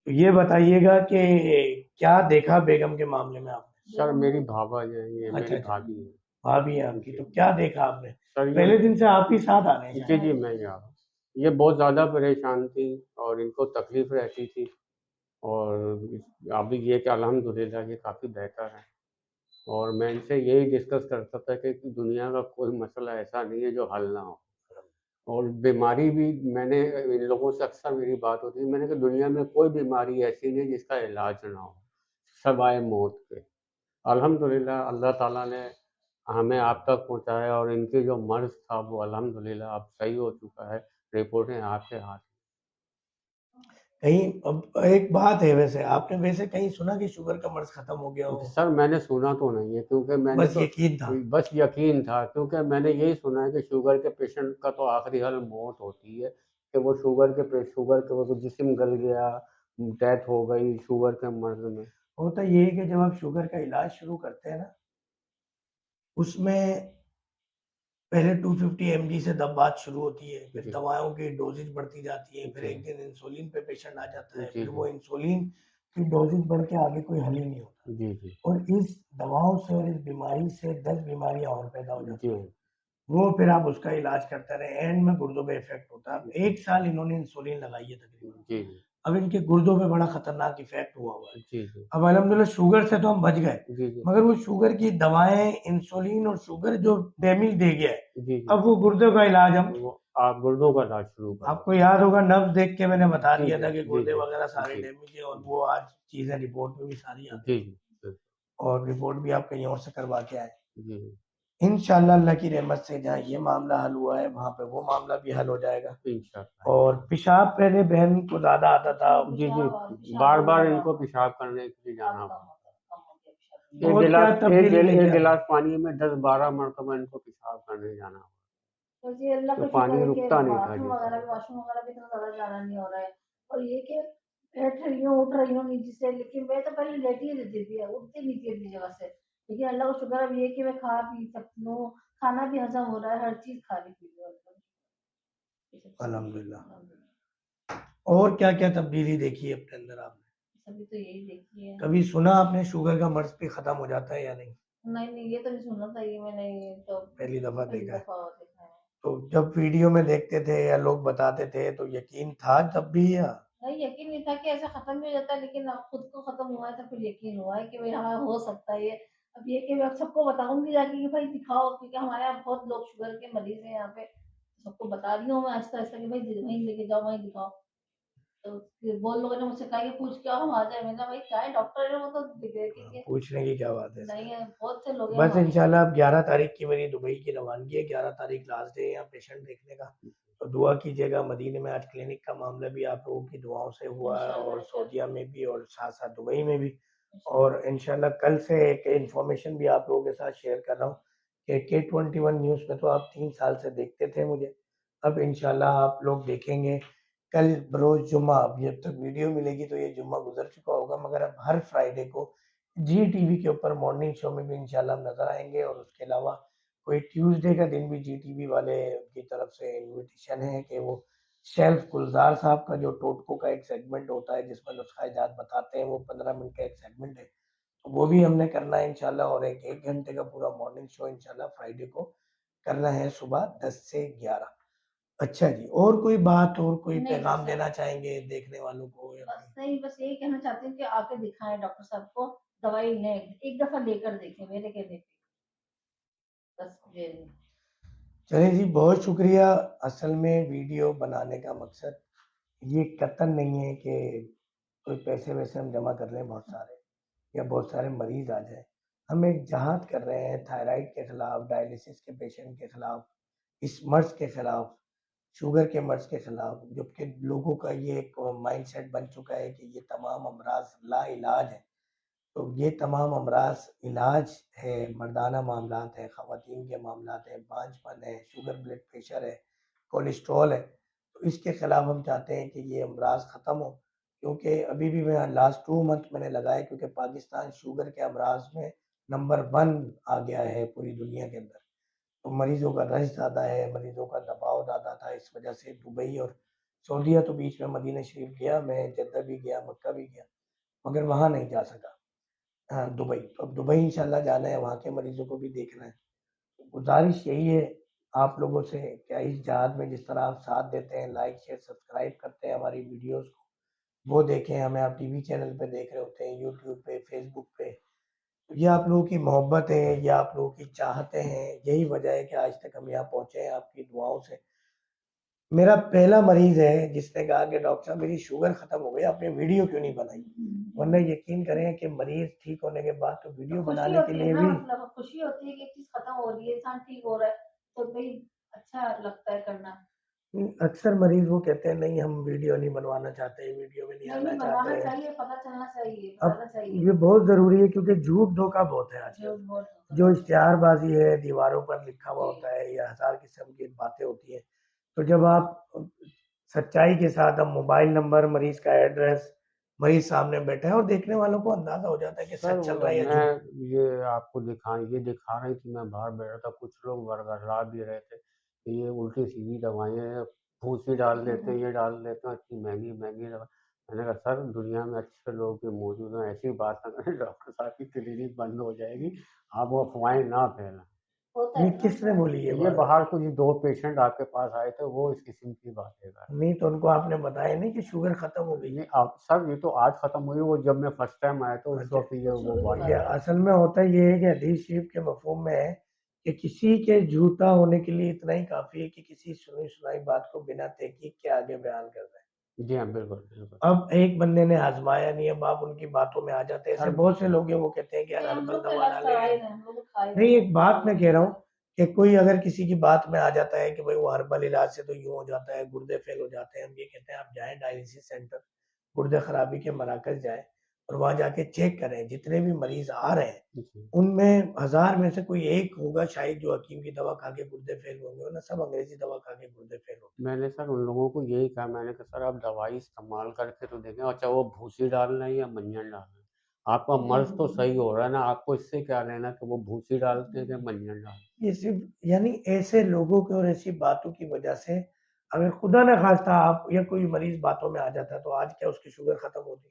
یہ بتائیے گا کہ کیا دیکھا بیگم کے معاملے میں آپ نے؟ سر میری بھابا جو ہے یہ اچھا میری اچھا، بھابھی ہے بھابھی ہے آپ کی، تو کیا دیکھا آپ نے؟ سر۔ پہلے دن سے آپ ہی ساتھ آ رہے ہیں جی میں یہاں یہ بہت زیادہ پریشان تھی اور ان کو تکلیف رہتی تھی، اور ابھی یہ کہ الحمدللہ یہ کافی بہتر ہے، اور میں ان سے یہی ڈسکس کرتا تھا کہ دنیا کا کوئی مسئلہ ایسا نہیں ہے جو حل نہ ہو، اور بیماری بھی میں نے ان لوگوں سے اکثر میری بات ہوتی ہے، میں نے کہا دنیا میں کوئی بیماری ایسی نہیں جس کا علاج نہ ہو سوائے موت کے۔ الحمدللہ اللہ تعالیٰ نے ہمیں آپ تک پہنچایا، اور ان کے جو مرض تھا وہ الحمدللہ اب صحیح ہو چکا ہے، رپورٹیں آپ کے ہاتھ۔ کہیں اب ایک بات ہے، ویسے آپ نے ویسے کہیں سنا کہ شوگر کا مرض ختم ہو گیا ہو؟ سر میں نے سنا تو نہیں ہے، کیونکہ میں نے بس تو یقین تھا۔ بس یقین تھا، کیونکہ میں نے یہی سنا ہے کہ شوگر کے پیشنٹ کا تو آخری حل موت ہوتی ہے، کہ وہ شوگر کے وہ جسم گل گیا، ڈیتھ ہو گئی شوگر کے مرض میں۔ ہوتا یہ ہے کہ جب آپ شوگر کا علاج شروع کرتے ہیں نا، اس میں پہلے 250 mg سے بات شروع ہوتی ہے، پھر دوائوں کی ڈوزج بڑھتی جاتی ہے، پھر ایک دن انسولین پہ پیشنٹ آ جاتا ہے، پھر وہ انسولین کی ڈوزج بڑھ کے آگے کوئی حل ہی نہیں ہوتا، اور اس دواؤں سے اور اس بیماری سے 10 بیماریاں اور پیدا ہو جاتی ہیں، وہ پھر آپ اس کا علاج کرتے رہے، اینڈ میں گردوں پہ افیکٹ ہوتا ہے۔ 1 سال انہوں نے انسولین لگائی ہے تقریباً، اب ان کے گردوں پہ بڑا خطرناک افیکٹ ہوا ہوا ہے۔ اب الحمدللہ شوگر سے تو ہم بچ گئے، مگر وہ شوگر کی دوائیں، انسولین اور شوگر جو ڈیمیج دے گیا ہے، اب وہ گردوں کا علاج ہم، آپ گردوں کا علاج شروع کریں۔ آپ کو یاد ہوگا نبض دیکھ کے میں نے بتا دیا تھا کہ گردے وغیرہ سارے ڈیمیج ہیں، اور وہ آج چیزیں رپورٹ میں بھی ساری آتی ہیں، اور رپورٹ بھی آپ کہیں اور سے کروا کے آئے۔ انشاءاللہ اللہ کی رحمت سے جہاں یہ معاملہ حل ہوا ہے وہاں پہ وہ معاملہ بھی حل ہو جائے گا۔ اور پیشاب پہلے بہن کو زیادہ آتا تھا، بار بار ان کو پیشاب کرنے کے لیے جانا پڑا، اور کیا تبدیلی ایک گلاس پانی میں 10-12 مرتبہ ان کو پیشاب کرنے جانا پڑا، تو پانی رکتا نہیں تھا۔ واش روم وغیرہ بھی اتنا زیادہ جانا نہیں ہو رہا ہے، اور یہ کہ بیٹھ رہی ہوں اٹھ رہی ہوں نیچے سے، لیکن میں تو پہلے لیٹی ہی رہتی تھی، اٹھتی نہیں تھی اپنی جگہ سے، لیکن اللہ کا شکر اب یہ کہ میں کھا پی سکتی ہوں، کھانا بھی ہضم ہو رہا ہے، ہر چیز کھا رہی پی رہی ہوں الحمدللہ۔ اور کیا کیا تبدیلی دیکھی ہے اپنے اندر آپ نے؟ ابھی تو یہی دیکھی ہے۔ کبھی سنا آپ نے شوگر کا مرض بھی ختم ہو جاتا ہے یا نہیں؟ نہیں یہ تو نہیں سنا تھا، یہ میں نے تو پہلی دفعہ دیکھا ہے۔ دیکھا ہے۔ تو جب ویڈیو میں دیکھتے تھے یا لوگ بتاتے تھے تو یقین تھا تب بھی، یا نہیں یقین نہیں تھا کہ ایسا ختم بھی ہو جاتا ہے، لیکن اب خود کو ختم ہوا ہے تو پھر یقین ہوا ہے کہ ہاں ہو سکتا ہے یہ۔ اب یہ کہ میں سب کو بتاؤں گی جا کے کہ بھائی دکھاؤ، کیونکہ ہمارے یہاں بہت لوگ شوگر کے مریض ہیں یہاں پہ، سب کو بتا رہی ہوں میں آہستہ آہستہ کہ بھائی وہیں لے کے جاؤ، وہیں دکھاؤ۔ تو بہت لوگوں نے مجھ سے کہا کہ پوچھ کے ہم آ جائیں، میں نے کہا بھائی کیا ہے ڈاکٹر ہے وہ تو پوچھنے کی کیا بات ہے؟ نہیں ہے، بہت سے لوگ ہیں بس انشاءاللہ اب 11 تاریخ کی میری دبئی کی روانگی ہے، 11 تاریخ لاسٹ ڈے یہاں پیشنٹ دیکھنے کا، تو دعا کیجیے گا۔ مدینے میں آج کلینک کا معاملہ بھی آپ لوگوں کی دعاؤں سے ہوا ہے، اور سعودیہ میں بھی، اور ساتھ ساتھ دبئی میں بھی، اور انشاءاللہ کل سے ایک انفارمیشن بھی آپ لوگوں کے ساتھ شیئر کر رہا ہوں کہ K21 نیوز میں تو آپ 3 سال سے دیکھتے تھے مجھے، اب انشاءاللہ آپ لوگ دیکھیں گے کل بروز جمعہ، اب جب تک ویڈیو ملے گی تو یہ جمعہ گزر چکا ہوگا، مگر اب ہر فرائیڈے کو جی ٹی وی کے اوپر مارننگ شو میں بھی انشاءاللہ ہم نظر آئیں گے، اور اس کے علاوہ کوئی ٹیوزڈے کا دن بھی جی ٹی وی والے کی طرف سے انویٹیشن ہے کہ وہ شیلف گلزار صاحب کا جو ٹوٹکو کا ایک سیگمنٹ ہوتا ہے جس میں نسخہ جات بتاتے ہیں، وہ 15 منٹ کا ایک سیگمنٹ ہے، تو وہ بھی ہم نے کرنا ہے انشاءاللہ، اور ایک گھنٹے کا پورا مارننگ شو انشاءاللہ فرائیڈے کو کرنا ہے صبح 10 سے 11۔ اچھا جی، اور کوئی بات اور کوئی پیغام دینا چاہیں گے دیکھنے والوں کو؟ بس نہیں، بس یہی کہنا چاہتے ہیں کہ آ کے دکھائیں ڈاکٹر صاحب کو، دوائی لیں، ایک دفعہ لے کر دیکھیں، میرے کہنے پہ بس یہ۔ چلیں جی، بہت شکریہ۔ اصل میں ویڈیو بنانے کا مقصد یہ قطعاً نہیں ہے کہ کوئی پیسے ویسے ہم جمع کر لیں بہت سارے، یا بہت سارے مریض آ جائیں، ہم ایک جہاد کر رہے ہیں تھائرائیڈ کے خلاف، ڈائلیسس کے پیشنٹ کے خلاف، اس مرض کے خلاف، شوگر کے مرض کے خلاف، جبکہ لوگوں کا یہ ایک مائنڈ سیٹ بن چکا ہے کہ یہ تمام امراض لا علاج ہیں، تو یہ تمام امراض علاج ہے، مردانہ معاملات ہیں، خواتین کے معاملات ہیں، بانجھ پن ہے، شوگر بلڈ پریشر ہے، کولیسٹرول ہے، تو اس کے خلاف ہم چاہتے ہیں کہ یہ امراض ختم ہو، کیونکہ ابھی بھی میں لاسٹ 2 منتھ میں نے لگائے، کیونکہ پاکستان شوگر کے امراض میں نمبر 1 آ گیا ہے پوری دنیا کے اندر، تو مریضوں کا رش زیادہ ہے، مریضوں کا دباؤ زیادہ تھا، اس وجہ سے دبئی اور سعودیہ تو بیچ میں مدینہ شریف گیا میں، جدہ بھی گیا، مکہ بھی گیا، مگر وہاں نہیں جا سکا. ہاں دبئی، تو اب دبئی انشاءاللہ جانا ہے، وہاں کے مریضوں کو بھی دیکھنا ہے. گزارش یہی ہے آپ لوگوں سے کہ اس جہاد میں جس طرح آپ ساتھ دیتے ہیں، لائک شیئر سبسکرائب کرتے ہیں ہماری ویڈیوز کو، وہ دیکھیں. ہمیں آپ ٹی وی چینل پہ دیکھ رہے ہوتے ہیں، یوٹیوب پہ، فیس بک پہ. یہ آپ لوگوں کی محبت ہے، یہ آپ لوگوں کی چاہتے ہیں، یہی وجہ ہے کہ آج تک ہم یہاں پہنچے ہیں آپ کی دعاؤں سے. میرا پہلا مریض ہے جس نے کہا کہ ڈاکٹر صاحب میری شوگر ختم ہو گئی، آپ نے ویڈیو کیوں نہیں بنائی؟ ورنہ یقین کریں کہ مریض ٹھیک ہونے کے بعد تو ویڈیو خوشی بنانے کے ہوتی ہے لیے نا، بھی مطلب خوشی ہوتی ہے کہ ایک چیز ختم ہو رہی ہے، انسان ٹھیک ہو رہا ہے تو بھائی اچھا لگتا ہے کرنا. اکثر مریض وہ کہتے ہیں نہیں ہم ویڈیو نہیں بنوانا چاہتے، ویڈیو میں نہیں نہیں آنا نہیں، چاہتے بنوانا ہیں. چاہیے، پتہ چلنا چاہیے، اب بتانا چاہیے. یہ بہت ضروری ہے کیونکہ جھوٹ دھوکہ بہت ہے آج جو کل. بہت جو اشتہار بازی ہے، دیواروں پر لکھا ہوا جی. ہوتا ہے یا ہزار قسم کی باتیں ہوتی ہیں. تو جب آپ سچائی کے ساتھ ہم موبائل نمبر، مریض کا ایڈریس، مریض سامنے بیٹھا ہے اور دیکھنے والوں کو اندازہ ہو جاتا ہے کہ سر سچ چل رہا ہے یا میں جھوٹ. یہ آپ کو دکھا رہی تھی، میں باہر بیٹھا تھا، کچھ لوگ برگرا بھی رہے تھے کہ یہ الٹی سیدھی دوائیں پھوسی ڈال دیتے ہیں، یہ ڈال دیتے ہیں، اتنی مہنگی مہنگی دوا. میں نے کہا سر دنیا میں اچھے لوگ بھی موجود ہیں، ایسی بات نہ کریں، ڈاکٹر صاحب کی کلینک بند ہو جائے گی، آپ وہ افواہیں نہ پھیلائیں. ہوتا ہے یہ نا. کس نے بولی یہ یہ بات؟ باہر کچھ 2 پیشنٹ آپ کے پاس آئے تھے، وہ اس قسم کی باتیں کر رہے نہیں تو ان کو آپ نے بتایا نہیں کہ شوگر ختم ہو ہیں. گئی؟ نہیں آپ سر، یہ تو آج ختم ہوئی، وہ جب میں فرسٹ ٹائم آیا تھا اس وقت یہ وہ بات یہ اصل میں ہوتا یہ ہے کہ حدیث شریف کے مفہوم میں ہے کہ کسی کے جھوٹا ہونے کے لیے اتنا ہی کافی ہے کہ کسی سنی سنائی بات کو بنا تحقیق کے آگے بیان کر دیں. جی ہاں، بالکل بالکل. اب ایک بندے نے آزمایا نہیں، اب آپ ان کی باتوں میں آ جاتے ہیں. ایسے بہت سے لوگ ہیں وہ کہتے ہیں کہ یار ہم ہربل لوگ تو دوا علاج ڈالیں. کرا ہی رہے ہیں، ہم لوگ کھا ہی رہے نہیں ہیں. ایک بات میں کہہ رہا ہوں کہ کوئی اگر کسی کی بات میں آ جاتا ہے کہ بھائی وہ ہربل علاج سے تو یوں ہو جاتا ہے، گردے فیل ہو جاتے ہیں، ہم یہ کہتے ہیں آپ جائیں ڈائلیسس سینٹر، گردے خرابی کے مراکز جائیں اور وہاں جا کے چیک کریں. جتنے بھی مریض آ رہے ہیں جی. ان میں 1000 میں سے کوئی ایک ہوگا شاید جو حکیم کی دوا کھا کے گردے فیل ہوں گے، ورنہ سب انگریزی دوا کھا کے گردے فیل ہوں گے. میں نے سر ان لوگوں کو یہی کہا، میں نے کہا سر آپ دوائی استعمال کر کے تو دیکھیں، اچھا وہ بھوسی ڈالنا ہے یا منجن ڈالنا ہے، آپ کا مرض تو صحیح ہو رہا ہے نا، آپ کو اس سے کیا لینا کہ وہ بھوسی ڈالتے ہیں کہ منجن ڈالتے ہیں. یہ صرف یعنی ایسے لوگوں کے اور ایسی باتوں کی وجہ سے اگر خدا نہ خواستہ آپ یا کوئی مریض باتوں میں آ جاتا ہے تو آج کیا اس کی شوگر ختم ہوتی؟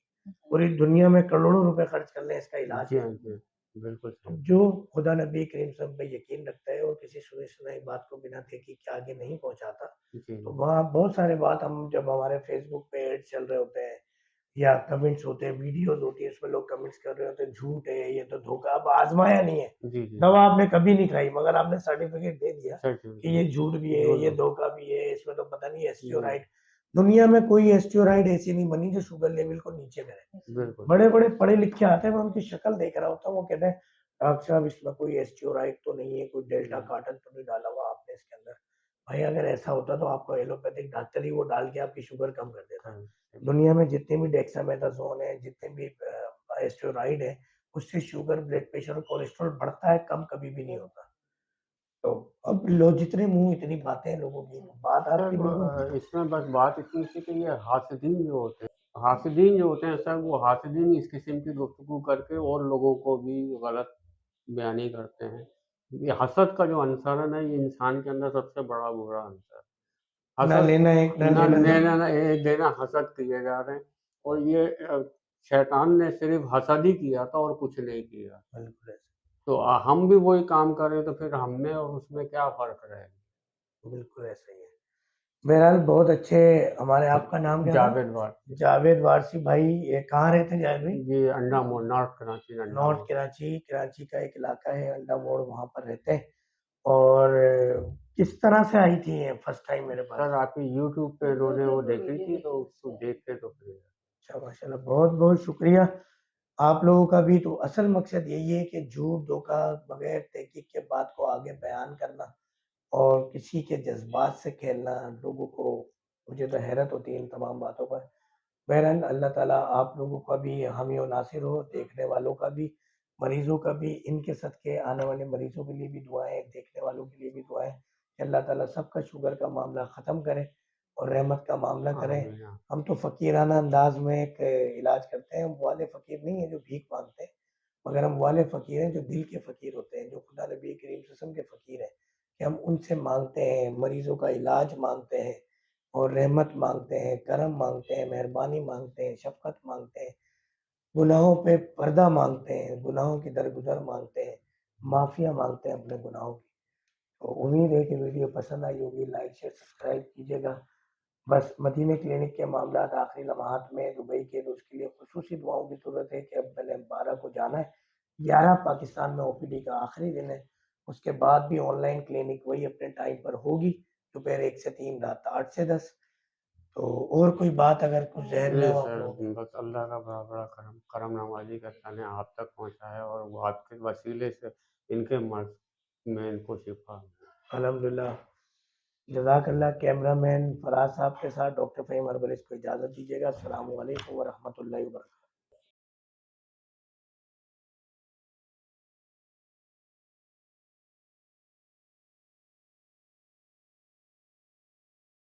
پوری دنیا میں کروڑوں روپے خرچ کر لیں اس کا علاج جی میں. ہاں جی، بالکل صحیح. جو خدا نبی کریم صلی اللہ علیہ وسلم پہ یقین رکھتا ہے اور کسی سنی سنائی بات کو بنا تحقیق کے آگے نہیں پہنچاتا، جی تو وہاں بہت سارے بات ہم جب ہمارے فیس بک پہ ایڈ چل رہے ہوتے ہیں یا کمنٹس ہوتے ہیں، ویڈیوز ہوتی ہیں، اس میں لوگ کمنٹس کر رہے ہوتے ہیں جھوٹ ہے، یہ تو دھوکہ. اب آزمایا نہیں ہے، جی جی دوا آپ نے کبھی نہیں کھائی، مگر آپ نے سرٹیفکیٹ دے دیا سر کہ یہ جھوٹ بھی ہے، جھوٹ یہ بول. دھوکہ بھی ہے، اس میں تو پتہ نہیں جی ایسٹیورائڈ. دنیا میں کوئی ایسٹیورائڈ ایسی نہیں بنی جو شوگر لیول کو نیچے کرے. بالکل. بڑے بڑے پڑھے لکھے آتے ہیں، میں ان کی شکل دیکھ رہا ہوتا ہوں، وہ کہتے ہیں ڈاکٹر صاحب اس میں کوئی ایسٹیورائڈ تو نہیں ہے، کوئی ڈیلٹا کارٹن تو نہیں ڈالا ہوا آپ نے اس کے اندر. بھائی اگر ایسا ہوتا تو آپ کو ایلوپیتھک ڈاکٹر ہی وہ ڈال کے آپ کی شوگر کم کر دیتا. دنیا میں جتنے بھی ڈیکسامیتھاسون ہے، جتنے بھی ایسٹیورائڈ ہے، اس سے شوگر، بلڈ پریشر اور کولیسٹرول بڑھتا ہے، کم کبھی بھی نہیں ہوتا. تو اب لوگ جتنے منہ اتنی باتیں ہیں لوگوں کی. بات آپ کی بالکل سر اس میں بس بات اتنی سی کہ یہ حاسدین جو ہوتے ہیں سر، وہ حاسدین اس قسم کی گفتگو کر کے اور لوگوں کو بھی غلط بیانی کرتے ہیں. یہ حسد کا جو عنصر ہے نا، یہ انسان کے اندر سب سے بڑا برا عنصر. نہ حسد لینا ایک نہ نہ لینا لینا نہ ایک دینا، حسد کیے جا رہے ہیں. اور یہ شیطان نے صرف حسد ہی کیا تھا اور کچھ نہیں کیا. بالکل ایسا. تو ہم بھی وہی کام کریں تو پھر ہم میں اور اس میں کیا فرق رہے گا. بالکل ایسا ہی ہے. بہرحال بہت اچھے. ہمارے آپ کا نام کیا تھا؟ جاوید وار. جاوید وارسی بھائی. یہ کہاں رہتے ہیں جاوید بھائی؟ یہ انڈا موڑ، نارتھ کراچی. نارتھ کراچی. کراچی کا ایک علاقہ ہے انڈا موڑ، وہاں پر رہتے ہیں. اور کس طرح سے آئی تھی فرسٹ ٹائم میرے پاس؟ سر آپ کی یوٹیوب پہ انہوں نے وہ دیکھی تھی تو اس کو دیکھ کے تو پھر. اچھا ماشاء اللہ، بہت بہت شکریہ. آپ لوگوں کا بھی تو اصل مقصد یہی ہے کہ جھوٹ دھوکہ بغیر تحقیق کے بات کو آگے بیان کرنا اور کسی کے جذبات سے کھیلنا لوگوں کو. مجھے تو حیرت ہوتی ہے ان تمام باتوں پر. بہرحال اللہ تعالیٰ آپ لوگوں کا بھی حامی و ناصر ہو، دیکھنے والوں کا بھی، مریضوں کا بھی. ان کے صدقے آنے والے مریضوں کے لیے بھی دعائیں، دیکھنے والوں کے لیے بھی دعائیں کہ اللہ تعالیٰ سب کا شوگر کا معاملہ ختم کرے اور رحمت کا معاملہ کرے. ہم تو فقیرانہ انداز میں ایک علاج کرتے ہیں. ہم والے فقیر نہیں ہیں جو بھیک مانگتے ہیں، مگر ہم والے فقیر ہیں جو دل کے فقیر ہوتے ہیں، جو خدا نبی کریم صلی اللہ علیہ وسلم کے فقیر ہیں، کہ ہم ان سے مانگتے ہیں، مریضوں کا علاج مانگتے ہیں اور رحمت مانگتے ہیں، کرم مانگتے ہیں، مہربانی مانگتے ہیں، شفقت مانگتے ہیں، گناہوں پہ پردہ مانگتے ہیں، گناہوں کی درگزر مانگتے ہیں، معافیہ مانگتے ہیں اپنے گناہوں کی۔ تو امید ہے کہ ویڈیو پسند آئی ہوگی، لائک شیئر سبسکرائب کیجیے گا۔ بس مدینہ کلینک کے معاملات آخری لمحات میں دبئی کے، تو اس کے لیے خصوصی دعاؤں کی ضرورت ہے کہ اب پہلے 12 کو جانا ہے، 11 پاکستان میں او پی ڈی کا آخری دن ہے، اس کے بعد بھی آن لائن کلینک وہی اپنے ٹائم پر ہوگی، دوپہر 1 سے 3، رات 8 سے 10۔ تو اور کوئی بات اگر کچھ ذہن میں جی ہو آپ سر، لوگوں کے؟ بس اللہ کا بڑا بڑا کرم نوازی کا اللہ نے آپ تک پہنچا ہے، اور وہ آپ کے وسیلے سے ان کے مرض میں ان کو شفا ملی۔ الحمدللہ، جزاک اللہ۔ کیمرہ مین فراز صاحب کے ساتھ ڈاکٹر فہیم اربلس کو اجازت دیجیے گا۔ السلام علیکم ورحمۃ اللہ وبرکاتہ۔